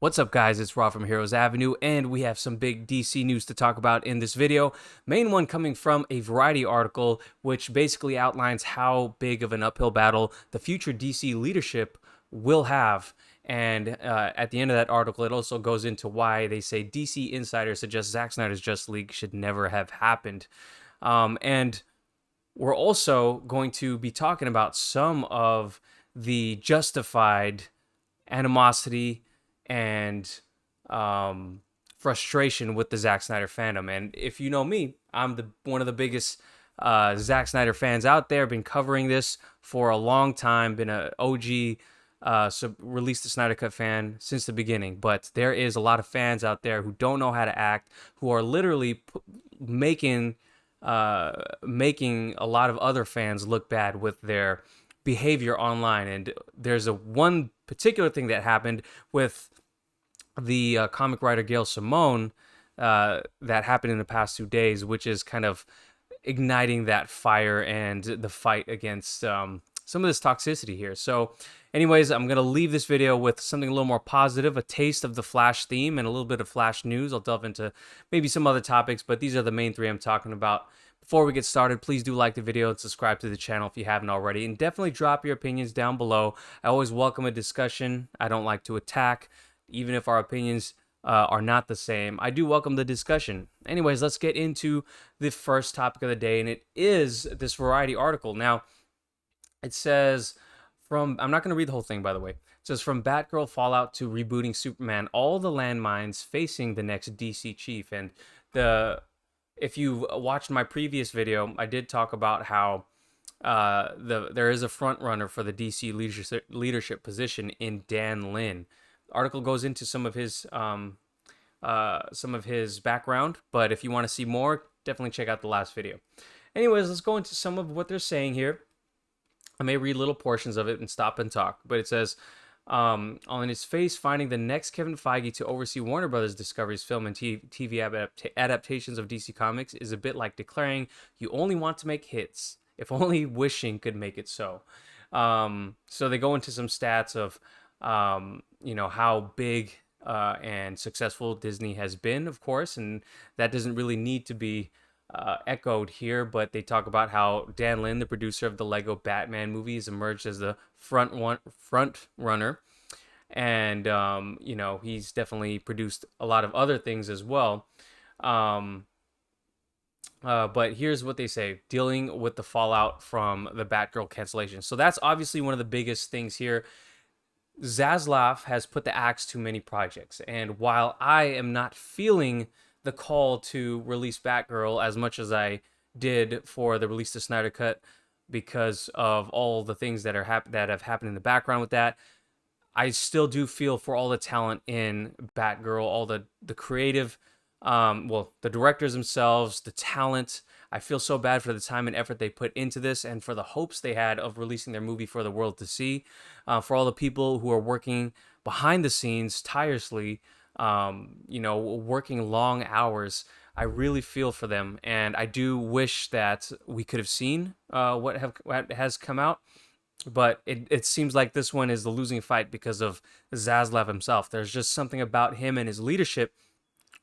What's up, guys? It's Rob from Heroes Avenue, and we have some big DC news to talk about in this video. Main one coming from a Variety article, which basically outlines how big of an uphill battle the future DC leadership will have. And at the end of that article, it also goes into why they say DC insiders suggest Zack Snyder's Justice League should never have happened. And we're also going to be talking about some of the justified animosity and frustration with the Zack Snyder fandom. And if you know me, I'm one of the biggest Zack Snyder fans out there. Been covering this for a long time. Been a OG released the Snyder Cut fan since the beginning. But there is a lot of fans out there who don't know how to act, who are literally making a lot of other fans look bad with their behavior online. And there's one particular thing that happened with the comic writer Gail Simone that happened in the past 2 days, which is kind of igniting that fire and the fight against some of this toxicity here. So anyways, I'm going to leave this video with something a little more positive, a taste of the Flash theme and a little bit of Flash news. I'll delve into maybe some other topics, but these are the main three I'm talking about. Before we get started, please do like the video and subscribe to the channel if you haven't already, and definitely drop your opinions down below. I always welcome a discussion. I don't like to attack, even if our opinions are not the same. I do welcome the discussion. Anyways, let's get into the first topic of the day, and it is this Variety article. Now, it says I'm not going to read the whole thing, by the way. It says, from Batgirl fallout to rebooting Superman, all the landmines facing the next DC chief. And if you watched my previous video, I did talk about how there is a front runner for the DC leadership position in Dan Lin. The article goes into some of his background, but if you want to see more, definitely check out the last video. Anyways, let's go into some of what they're saying here. I may read little portions of it and stop and talk, but it says, on his face, finding the next Kevin Feige to oversee Warner Brothers Discovery's film and TV adaptations of DC Comics is a bit like declaring you only want to make hits, if only wishing could make it so. So they go into some stats of, how big and successful Disney has been, of course, and that doesn't really need to be echoed here, but they talk about how Dan Lin, the producer of the Lego Batman movies, emerged as the front runner, and he's definitely produced a lot of other things as well. But here's what they say: dealing with the fallout from the Batgirl cancellation. So that's obviously one of the biggest things here. Zaslav has put the axe to many projects, and while I am not feeling the call to release Batgirl as much as I did for the release of Snyder Cut, because of all the things that have happened in the background with that, I still do feel for all the talent in Batgirl, all the creative, the directors themselves, the talent. I feel so bad for the time and effort they put into this, and for the hopes they had of releasing their movie for the world to see. For all the people who are working behind the scenes tirelessly, working long hours. I really feel for them, and I do wish that we could have seen what has come out, but it seems like this one is the losing fight because of Zaslav himself. There's just something about him and his leadership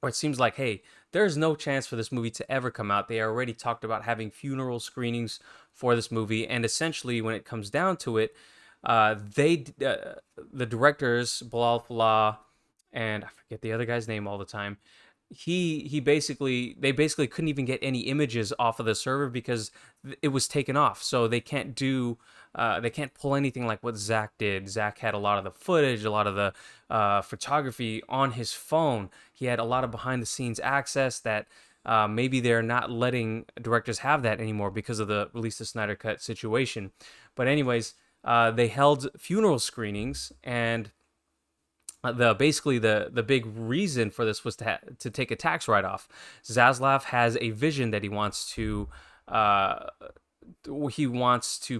where it seems like, hey, there's no chance for this movie to ever come out. They already talked about having funeral screenings for this movie, and essentially, when it comes down to it, the directors, Bilal and I forget the other guy's name all the time. They basically couldn't even get any images off of the server because it was taken off. So they can't pull anything like what Zach did. Zach had a lot of the footage, a lot of the photography on his phone. He had a lot of behind the scenes access that maybe they're not letting directors have that anymore because of the release of Snyder Cut situation. But anyways, they held funeral screenings, and the big reason for this was to take a tax write-off. Zaslav has a vision that he wants to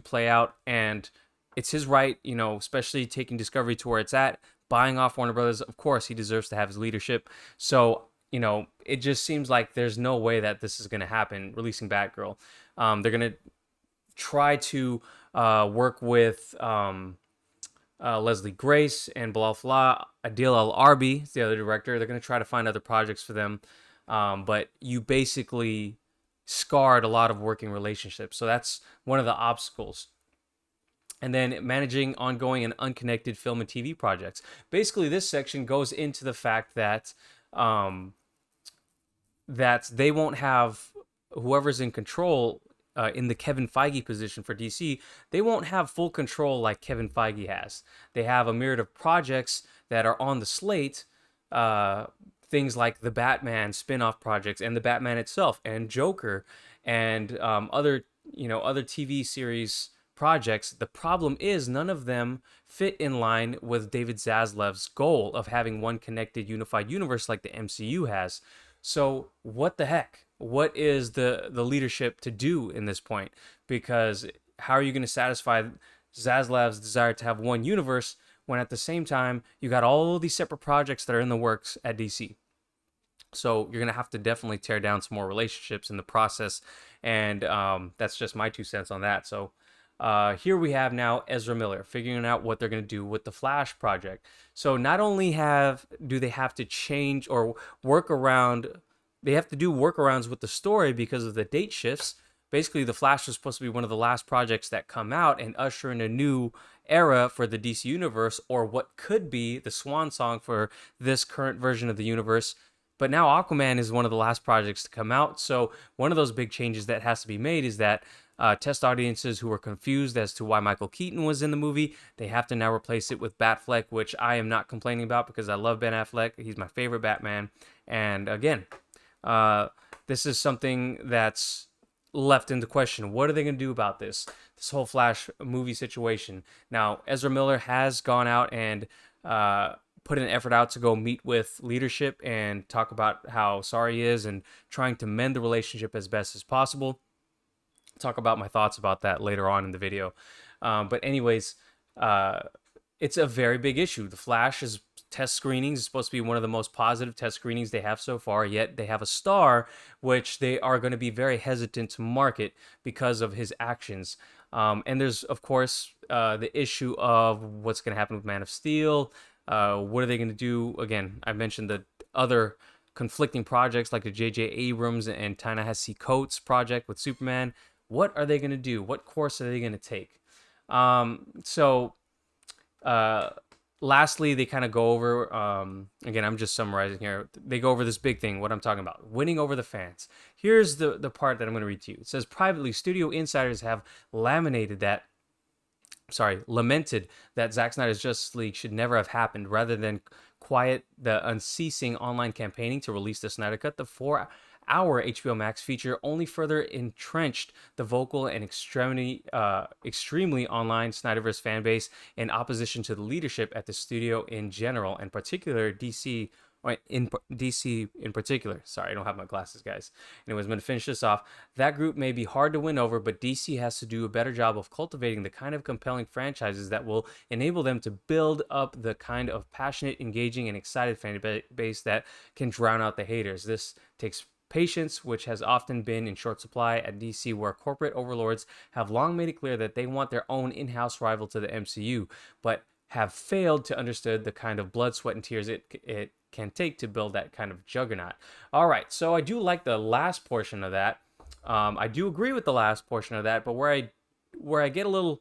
play out, and it's his right, especially taking Discovery to where it's at, buying off Warner Brothers. Of course, he deserves to have his leadership. So it just seems like there's no way that this is going to happen. Releasing Batgirl, they're going to try to work with Leslie Grace and Bilal Fallah. Adil El Arbi is the other director. They're going to try to find other projects for them. But you basically scarred a lot of working relationships. So that's one of the obstacles. And then managing ongoing and unconnected film and TV projects. Basically, this section goes into the fact that that they won't have whoever's in control in the Kevin Feige position for DC, they won't have full control like Kevin Feige has. They have a myriad of projects that are on the slate, things like the Batman spin-off projects and the Batman itself and Joker and other TV series projects. The problem is none of them fit in line with David Zaslav's goal of having one connected, unified universe like the MCU has. So what the heck? What is the leadership to do in this point? Because how are you going to satisfy Zaslav's desire to have one universe when at the same time you got all these separate projects that are in the works at DC? So you're going to have to definitely tear down some more relationships in the process. And that's just my 2 cents on that. So here we have now Ezra Miller figuring out what they're going to do with the Flash project. So not only do they have to change or work around, they have to do workarounds with the story because of the date shifts. Basically, the Flash was supposed to be one of the last projects that come out and usher in a new era for the DC universe, or what could be the swan song for this current version of the universe. But now Aquaman is one of the last projects to come out. So one of those big changes that has to be made is that test audiences who were confused as to why Michael Keaton was in the movie, they have to now replace it with Batfleck, which I am not complaining about because I love Ben Affleck. He's my favorite Batman. And again, this is something that's left into question. What are they going to do about this whole Flash movie situation? Now, Ezra Miller has gone out and put an effort out to go meet with leadership and talk about how sorry he is and trying to mend the relationship as best as possible. Talk about my thoughts about that later on in the video. But anyways, it's a very big issue. The Flash is test screenings is supposed to be one of the most positive test screenings they have so far, yet they have a star which they are going to be very hesitant to market because of his actions. And there's, of course, the issue of what's going to happen with Man of Steel. What are they going to do? Again, I mentioned the other conflicting projects like the J.J. Abrams and Ta-Nehisi Coates project with Superman. What are they going to do? What course are they going to take? Lastly, they kind of go over, again, I'm just summarizing here. They go over this big thing, what I'm talking about, winning over the fans. Here's the part that I'm going to read to you. It says, privately, studio insiders have lamented that Zack Snyder's Justice League should never have happened. Rather than quiet the unceasing online campaigning to release the Snyder Cut, the 4-hour HBO Max feature only further entrenched the vocal and extremely online Snyderverse fan base in opposition to the leadership at the studio in general, and particular DC. In DC in particular. Sorry, I don't have my glasses, guys. Anyways, I'm going to finish this off. That group may be hard to win over, but DC has to do a better job of cultivating the kind of compelling franchises that will enable them to build up the kind of passionate, engaging, and excited fan base that can drown out the haters. This takes patience, which has often been in short supply at DC, where corporate overlords have long made it clear that they want their own in-house rival to the MCU, but have failed to understand the kind of blood, sweat, and tears it can take to build that kind of juggernaut. All right, so I do like the last portion of that. I do agree with the last portion of that, but where I get a little,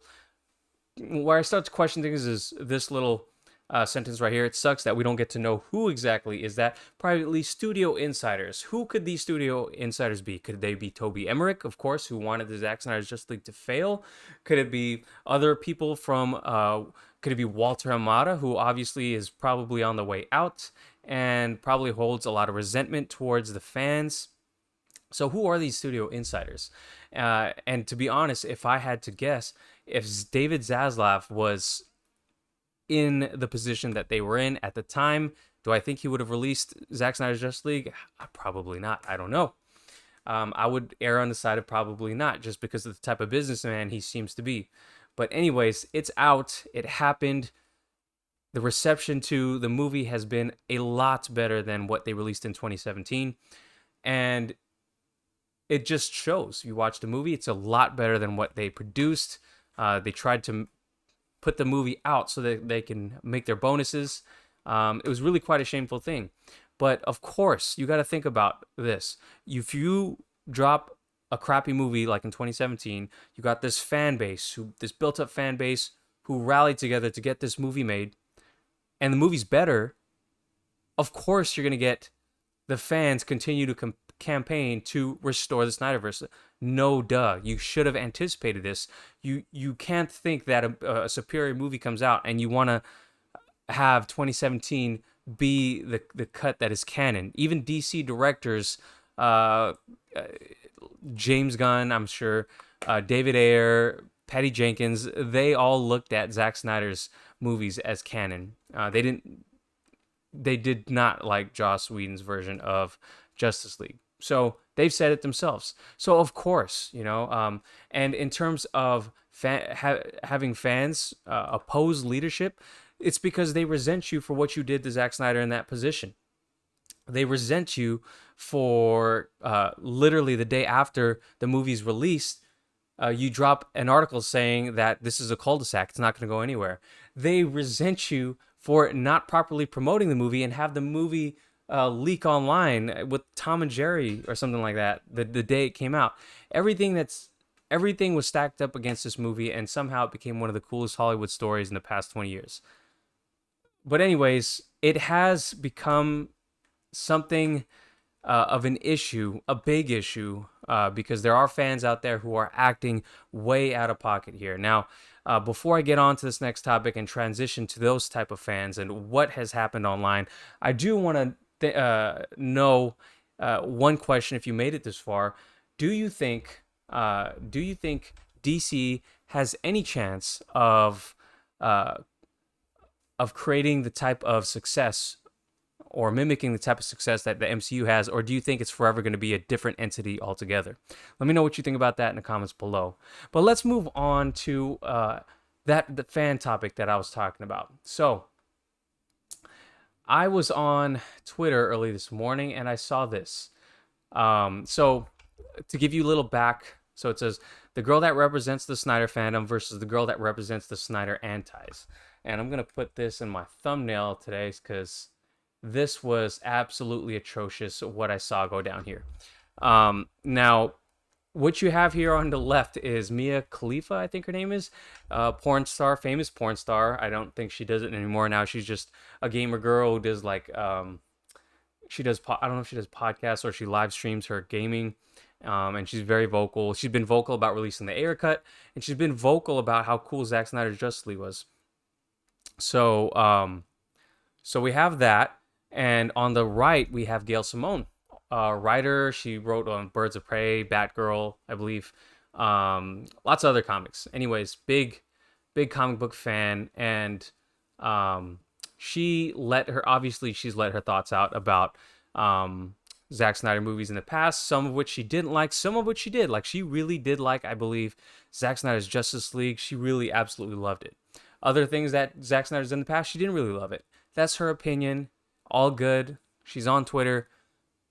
where I start to question things is this little sentence right here. It sucks that we don't get to know who exactly is that. Privately, studio insiders. Who could these studio insiders be? Could they be Toby Emmerich, of course, who wanted the Zack Snyder's Justice League to fail? Could it be other people from, could it be Walter Hamada, who obviously is probably on the way out and probably holds a lot of resentment towards the fans? So who are these studio insiders? And to be honest, if I had to guess, if David Zaslav was in the position that they were in at the time, do I think he would have released Zack Snyder's Justice League? Probably not. I don't know. I would err on the side of probably not, just because of the type of businessman he seems to be. But anyways, it's out. It happened. The reception to the movie has been a lot better than what they released in 2017. And it just shows. You watch the movie, it's a lot better than what they produced. They tried to put the movie out so that they can make their bonuses. It was really quite a shameful thing. But of course, you got to think about this. If you drop a crappy movie like in 2017, you got this fan base, this built-up fan base who rallied together to get this movie made, and the movie's better. Of course, you're gonna get the fans continue to campaign to restore the Snyderverse. No, duh. You should have anticipated this. You can't think that a superior movie comes out and you want to have 2017 be the cut that is canon. Even DC directors, James Gunn, I'm sure, David Ayer, Patty Jenkins, they all looked at Zack Snyder's movies as canon. They did not like Joss Whedon's version of Justice League. So they've said it themselves. So of course, and in terms of having fans oppose leadership, it's because they resent you for what you did to Zack Snyder in that position. They resent you for literally the day after the movie's released, you drop an article saying that this is a cul-de-sac. It's not going to go anywhere. They resent you for not properly promoting the movie and have the movie leak online with Tom and Jerry or something like that the day it came out. Everything was stacked up against this movie, and somehow it became one of the coolest Hollywood stories in the past 20 years. But anyways, it has become something of an issue, a big issue, because there are fans out there who are acting way out of pocket here. Now, before I get on to this next topic and transition to those type of fans and what has happened online, I do want to know one question. If you made it this far, do you think DC has any chance of creating the type of success or mimicking the type of success that the MCU has, or do you think it's forever going to be a different entity altogether? Let me know what you think about that in the comments below. But let's move on to the fan topic that I was talking about. So I was on Twitter early this morning and I saw this. So to give you a little back, so it says, the girl that represents the Snyder fandom versus the girl that represents the Snyder antis. And I'm going to put this in my thumbnail today because this was absolutely atrocious what I saw go down here. Now, what you have here on the left is Mia Khalifa, I think her name is, porn star, famous porn star. I don't think she does it anymore now. She's just a gamer girl who does like, I don't know if she does podcasts or she live streams her gaming. And she's very vocal. She's been vocal about releasing the Ayer cut, and she's been vocal about how cool Zack Snyder's Justice League was. So we have that. And on the right, we have Gail Simone, writer. She wrote on Birds of Prey, Batgirl, I believe. Lots of other comics. Anyways, big comic book fan. And she's let her thoughts out about Zack Snyder movies in the past, some of which she didn't like, some of which she did. Like, she really did like, I believe, Zack Snyder's Justice League. She really absolutely loved it. Other things that Zack Snyder's done in the past, she didn't really love it. That's her opinion. All good. She's on Twitter,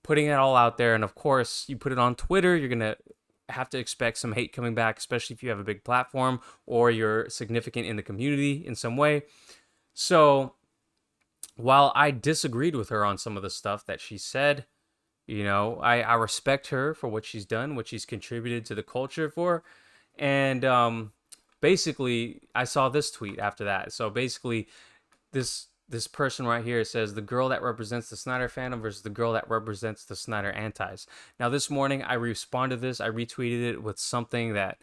putting it all out there. And of course, you put it on Twitter, you're going to have to expect some hate coming back, especially if you have a big platform or you're significant in the community in some way. So while I disagreed with her on some of the stuff that she said, I respect her for what she's done, what she's contributed to the culture for. And basically, I saw this tweet after that. So basically, this person right here says, the girl that represents the Snyder fandom versus the girl that represents the Snyder antis. Now, this morning, I responded to this. I retweeted it with something that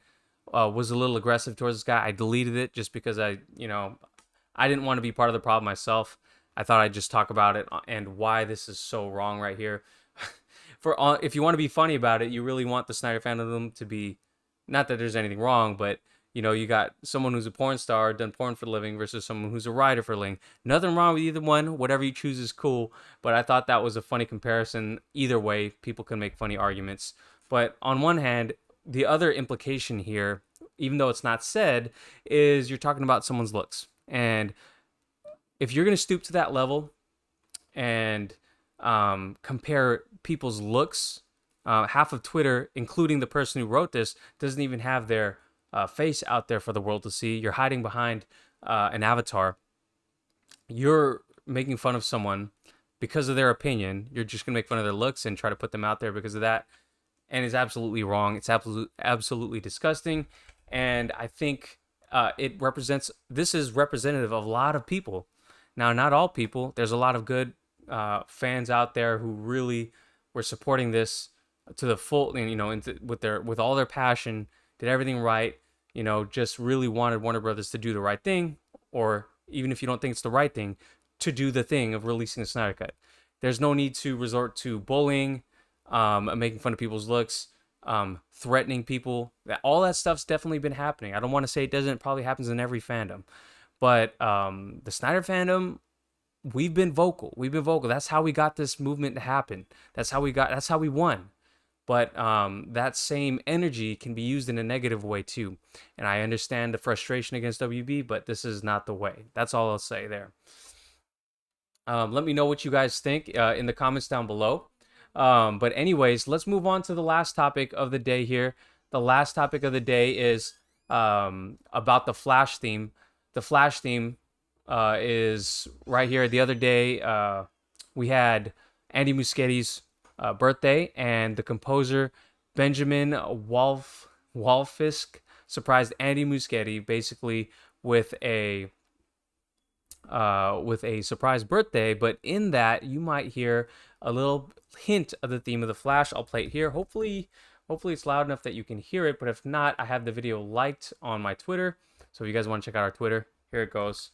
was a little aggressive towards this guy. I deleted it just because I didn't want to be part of the problem myself. I thought I'd just talk about it and why this is so wrong right here. If you want to be funny about it, you really want the Snyder fandom to be, not that there's anything wrong, but you got someone who's a porn star, done porn for a living, versus someone who's a writer for a living. Nothing wrong with either one. Whatever you choose is cool. But I thought that was a funny comparison. Either way, people can make funny arguments. But on one hand, the other implication here, even though it's not said, is you're talking about someone's looks. And if you're going to stoop to that level and compare people's looks, half of Twitter, including the person who wrote this, doesn't even have their face out there for the world to see. You're hiding behind an avatar, you're making fun of someone because of their opinion. You're just gonna make fun of their looks and try to put them out there because of that, and it's absolutely wrong. It's absolutely disgusting, and I think this is representative of a lot of people. Now, not all people. There's a lot of good fans out there who really were supporting this to the full, and with all their passion, did everything right. Just really wanted Warner Brothers to do the right thing, or even if you don't think it's the right thing, to do the thing of releasing the Snyder Cut. There's no need to resort to bullying, making fun of people's looks, threatening people. All that stuff's definitely been happening. I don't want to say it doesn't. It probably happens in every fandom. But the Snyder fandom, we've been vocal. We've been vocal. That's how we got this movement to happen. That's how we won. But that same energy can be used in a negative way too. And I understand the frustration against WB, but this is not the way. That's all I'll say there. Let me know what you guys think in the comments down below. But anyways, let's move on to the last topic of the day here. The last topic of the day is about the Flash theme. The Flash theme is right here. The other day, we had Andy Muschietti's birthday, and the composer Benjamin Wallfisch surprised Andy Muschietti basically with a surprise birthday. But in that, you might hear a little hint of the theme of the Flash. I'll play it here. Hopefully it's loud enough that you can hear it. But if not, I have the video liked on my Twitter. So if you guys want to check out our Twitter, here it goes.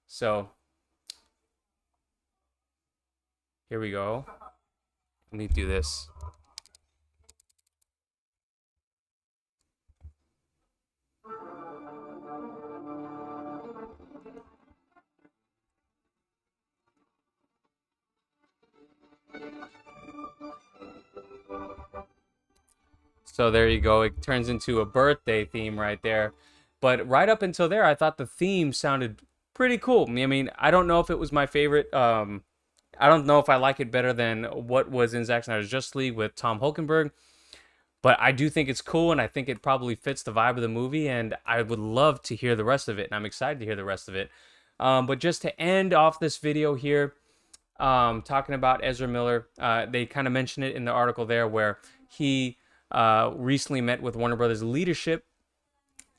So here we go. Let me do this. So there you go. It turns into a birthday theme right there. But right up until there, I thought the theme sounded pretty cool. I mean, I don't know if it was my favorite. I don't know if I like it better than what was in Zack Snyder's Justice League with Tom Hulkenberg. But I do think it's cool, and I think it probably fits the vibe of the movie, and I would love to hear the rest of it, and I'm excited to hear the rest of it. But just to end off this video here, talking about Ezra Miller, they kind of mentioned it in the article there where he recently met with Warner Brothers leadership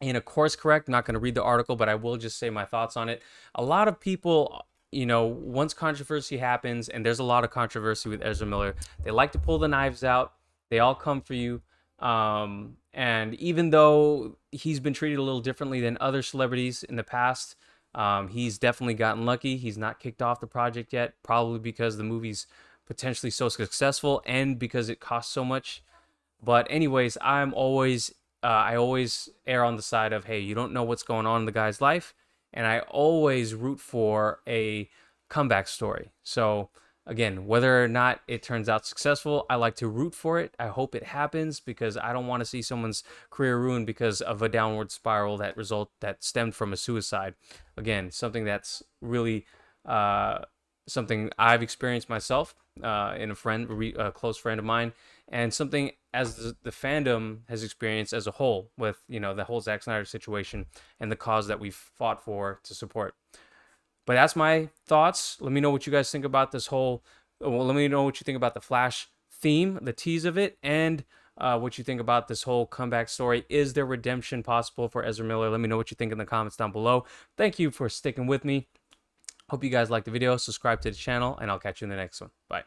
in a course correct. I'm not going to read the article, but I will just say my thoughts on it. A lot of people, once controversy happens, and there's a lot of controversy with Ezra Miller, they like to pull the knives out. They all come for you. And even though he's been treated a little differently than other celebrities in the past, he's definitely gotten lucky. He's not kicked off the project yet, probably because the movie's potentially so successful and because it costs so much. But anyways, I always err on the side of, hey, you don't know what's going on in the guy's life, and I always root for a comeback story. So again, whether or not it turns out successful, I like to root for it. I hope it happens because I don't want to see someone's career ruined because of a downward spiral that stemmed from a suicide. Again, something that's really something I've experienced myself in a close friend of mine, and something as the fandom has experienced as a whole with the whole Zack Snyder situation and the cause that we've fought for to support. But that's my thoughts. Let me know what you guys think about this whole. Well, let me know what you think about the Flash theme, the tease of it, and what you think about this whole comeback story. Is there redemption possible for Ezra Miller? Let me know what you think in the comments down below. Thank you for sticking with me. Hope you guys liked the video. Subscribe to the channel, and I'll catch you in the next one. Bye.